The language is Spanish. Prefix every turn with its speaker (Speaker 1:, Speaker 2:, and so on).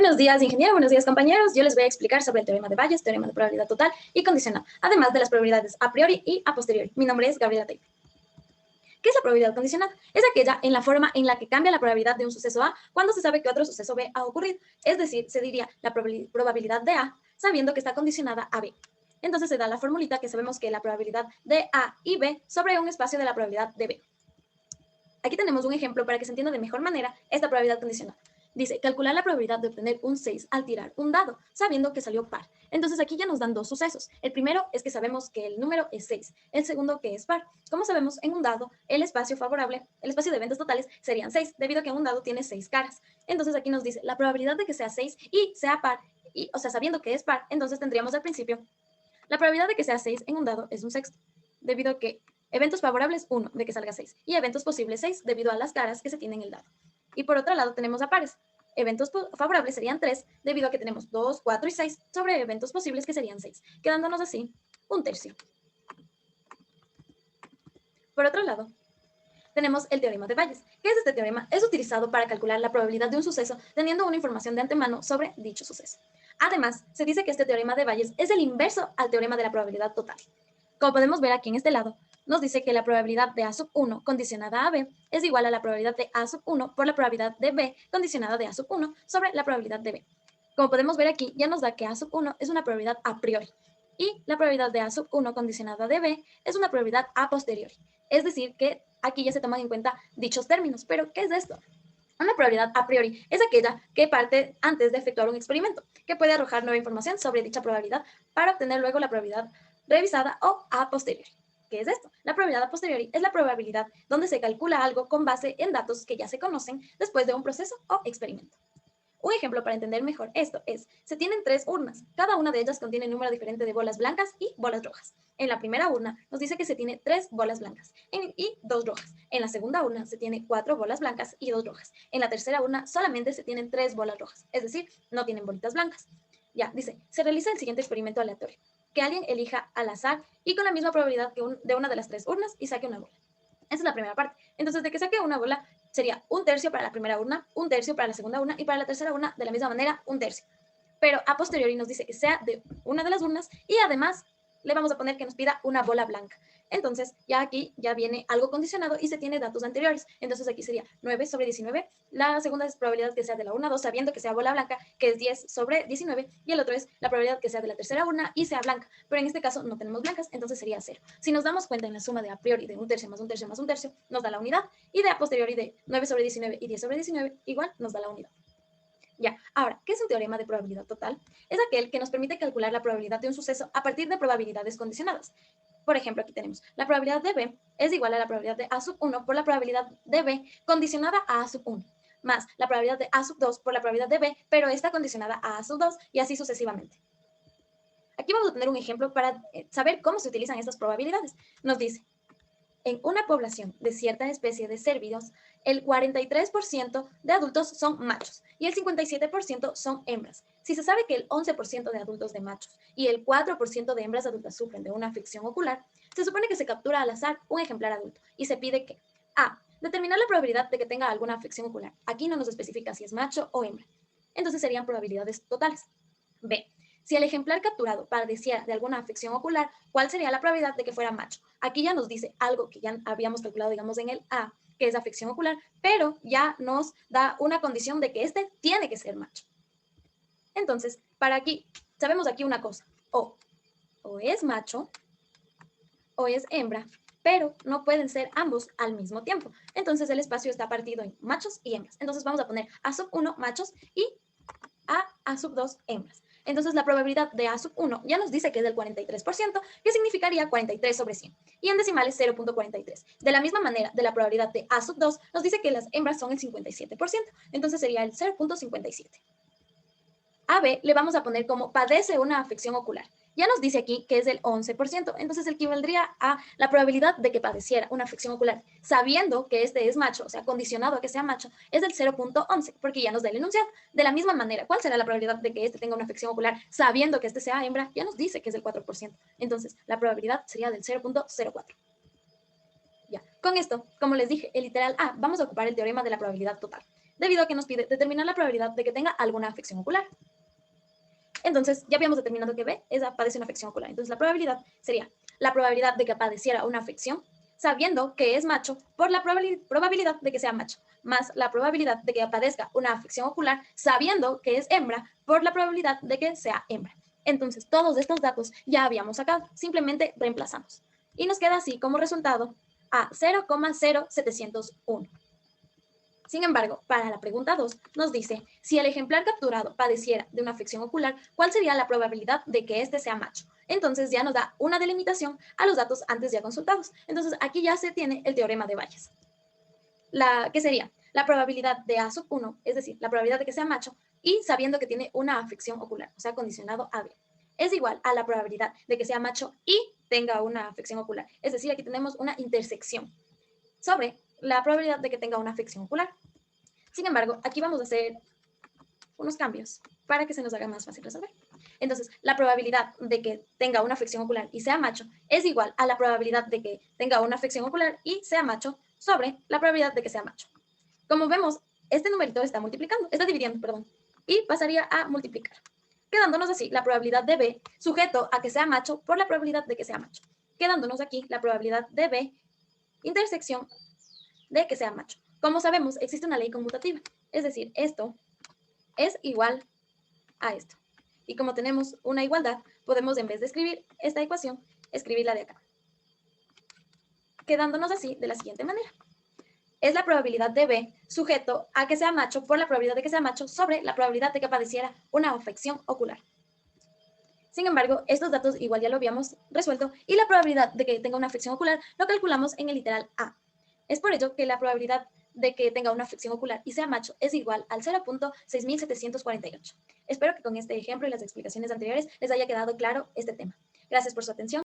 Speaker 1: Buenos días, ingeniero. Buenos días, compañeros. Yo les voy a explicar sobre el teorema de Bayes, teorema de probabilidad total y condicional, además de las probabilidades a priori y a posteriori. Mi nombre es Gabriela Teipa. ¿Qué es la probabilidad condicional? Es aquella en la forma en la que cambia la probabilidad de un suceso A cuando se sabe que otro suceso B ha ocurrido. Es decir, se diría la probabilidad de A sabiendo que está condicionada a B. Entonces se da la formulita que sabemos que la probabilidad de A y B sobre un espacio de la probabilidad de B. Aquí tenemos un ejemplo para que se entienda de mejor manera esta probabilidad condicional. Dice, calcular la probabilidad de obtener un 6 al tirar un dado, sabiendo que salió par. Entonces aquí ya nos dan dos sucesos. El primero es que sabemos que el número es 6. El segundo que es par. Como sabemos, en un dado, el espacio favorable, el espacio de eventos totales serían 6, debido a que un dado tiene 6 caras. Entonces aquí nos dice, la probabilidad de que sea 6 y sea par, o sea, sabiendo que es par, entonces tendríamos al principio, la probabilidad de que sea 6 en un dado es un sexto, debido a que eventos favorables, 1, de que salga 6, y eventos posibles, 6, debido a las caras que se tienen en el dado. Y por otro lado tenemos a pares. Eventos favorables serían 3, debido a que tenemos 2, 4 y 6, sobre eventos posibles que serían 6, quedándonos así un tercio. Por otro lado, tenemos el teorema de Bayes. ¿Qué es este teorema? Es utilizado para calcular la probabilidad de un suceso teniendo una información de antemano sobre dicho suceso. Además, se dice que este teorema de Bayes es el inverso al teorema de la probabilidad total. Como podemos ver aquí en este lado, nos dice que la probabilidad de A sub 1 condicionada a B es igual a la probabilidad de A sub 1 por la probabilidad de B condicionada de A sub 1 sobre la probabilidad de B. Como podemos ver aquí, ya nos da que A sub 1 es una probabilidad a priori y la probabilidad de A sub 1 condicionada de B es una probabilidad a posteriori. Es decir, que aquí ya se toman en cuenta dichos términos. ¿Pero qué es esto? Una probabilidad a priori es aquella que parte antes de efectuar un experimento, que puede arrojar nueva información sobre dicha probabilidad para obtener luego la probabilidad revisada o a posteriori. ¿Qué es esto? La probabilidad a posteriori es la probabilidad donde se calcula algo con base en datos que ya se conocen después de un proceso o experimento. Un ejemplo para entender mejor esto es, se tienen 3 urnas, cada una de ellas contiene un número diferente de bolas blancas y bolas rojas. En la primera urna nos dice que se tiene 3 bolas blancas y 2 rojas. En la segunda urna se tiene 4 bolas blancas y 2 rojas. En la tercera urna solamente se tienen 3 bolas rojas, es decir, no tienen bolitas blancas. Ya, dice, se realiza el siguiente experimento aleatorio, que alguien elija al azar y con la misma probabilidad que de una de las 3 urnas y saque una bola. Esa es la primera parte. Entonces, de que saque una bola, sería un tercio para la primera urna, un tercio para la segunda urna y para la tercera urna, de la misma manera, un tercio. Pero a posteriori nos dice que sea de una de las urnas y además le vamos a poner que nos pida una bola blanca. Entonces, ya aquí ya viene algo condicionado y se tiene datos anteriores. Entonces, aquí sería 9 sobre 19. La segunda es probabilidad que sea de la urna 2, sabiendo que sea bola blanca, que es 10 sobre 19. Y el otro es la probabilidad que sea de la tercera urna y sea blanca. Pero en este caso no tenemos blancas, entonces sería 0. Si nos damos cuenta en la suma de a priori de un tercio más un tercio más un tercio, nos da la unidad. Y de a posteriori de 9 sobre 19 y 10 sobre 19, igual nos da la unidad. Ya, ahora, ¿qué es un teorema de probabilidad total? Es aquel que nos permite calcular la probabilidad de un suceso a partir de probabilidades condicionadas. Por ejemplo, aquí tenemos la probabilidad de B es igual a la probabilidad de A sub 1 por la probabilidad de B condicionada a A sub 1, más la probabilidad de A sub 2 por la probabilidad de B, pero está condicionada a A sub 2 y así sucesivamente. Aquí vamos a tener un ejemplo para saber cómo se utilizan estas probabilidades. Nos dice, en una población de cierta especie de cérvidos, el 43% de adultos son machos y el 57% son hembras. Si se sabe que el 11% de adultos de machos y el 4% de hembras adultas sufren de una afección ocular, se supone que se captura al azar un ejemplar adulto y se pide que A. Determinar la probabilidad de que tenga alguna afección ocular. Aquí no nos especifica si es macho o hembra. Entonces serían probabilidades totales. B. Si el ejemplar capturado padeciera de alguna afección ocular, ¿cuál sería la probabilidad de que fuera macho? Aquí ya nos dice algo que ya habíamos calculado, digamos, en el A, que es afección ocular, pero ya nos da una condición de que este tiene que ser macho. Entonces, para aquí, sabemos aquí una cosa, o es macho o es hembra, pero no pueden ser ambos al mismo tiempo. Entonces el espacio está partido en machos y hembras. Entonces vamos a poner A sub 1 machos y A sub 2 hembras. Entonces la probabilidad de A sub 1 ya nos dice que es del 43%, que significaría 43 sobre 100. Y en decimales 0.43. De la misma manera, de la probabilidad de A sub 2 nos dice que las hembras son el 57%. Entonces sería el 0.57. A B le vamos a poner como padece una afección ocular. Ya nos dice aquí que es del 11%, entonces equivaldría a la probabilidad de que padeciera una afección ocular, sabiendo que este es macho, o sea, condicionado a que sea macho, es del 0.11, porque ya nos da el enunciado. De la misma manera, ¿cuál será la probabilidad de que este tenga una afección ocular, sabiendo que este sea hembra? Ya nos dice que es del 4%, entonces la probabilidad sería del 0.04. Ya, con esto, como les dije, el literal A, vamos a ocupar el teorema de la probabilidad total. debido a que nos pide determinar la probabilidad de que tenga alguna afección ocular. Entonces, ya habíamos determinado que B padece una afección ocular. Entonces, la probabilidad sería la probabilidad de que padeciera una afección, sabiendo que es macho, por la probabilidad de que sea macho, más la probabilidad de que padezca una afección ocular, sabiendo que es hembra, por la probabilidad de que sea hembra. Entonces, todos estos datos ya habíamos sacado, simplemente reemplazamos. Y nos queda así como resultado a 0,0701. Sin embargo, para la pregunta 2 nos dice, si el ejemplar capturado padeciera de una afección ocular, ¿cuál sería la probabilidad de que éste sea macho? Entonces ya nos da una delimitación a los datos antes ya consultados. Entonces aquí ya se tiene el teorema de Bayes. ¿Qué sería? La probabilidad de A sub 1, es decir, la probabilidad de que sea macho, y sabiendo que tiene una afección ocular, o sea, condicionado a B, es igual a la probabilidad de que sea macho y tenga una afección ocular. Es decir, aquí tenemos una intersección sobre la probabilidad de que tenga una afección ocular. Sin embargo, aquí vamos a hacer unos cambios para que se nos haga más fácil resolver. Entonces, la probabilidad de que tenga una afección ocular y sea macho es igual a la probabilidad de que tenga una afección ocular y sea macho sobre la probabilidad de que sea macho. Como vemos, este numerito está dividiendo, perdón, y pasaría a multiplicar, quedándonos así la probabilidad de B sujeto a que sea macho por la probabilidad de que sea macho, quedándonos aquí la probabilidad de B intersección de que sea macho. Como sabemos, existe una ley conmutativa, es decir, esto es igual a esto. Y como tenemos una igualdad, podemos en vez de escribir esta ecuación, escribirla de acá. Quedándonos así de la siguiente manera. Es la probabilidad de B sujeto a que sea macho por la probabilidad de que sea macho sobre la probabilidad de que padeciera una afección ocular. Sin embargo, estos datos igual ya lo habíamos resuelto y la probabilidad de que tenga una afección ocular lo calculamos en el literal A. Es por ello que la probabilidad de que tenga una afección ocular y sea macho es igual al 0,6748. Espero que con este ejemplo y las explicaciones anteriores les haya quedado claro este tema. Gracias por su atención.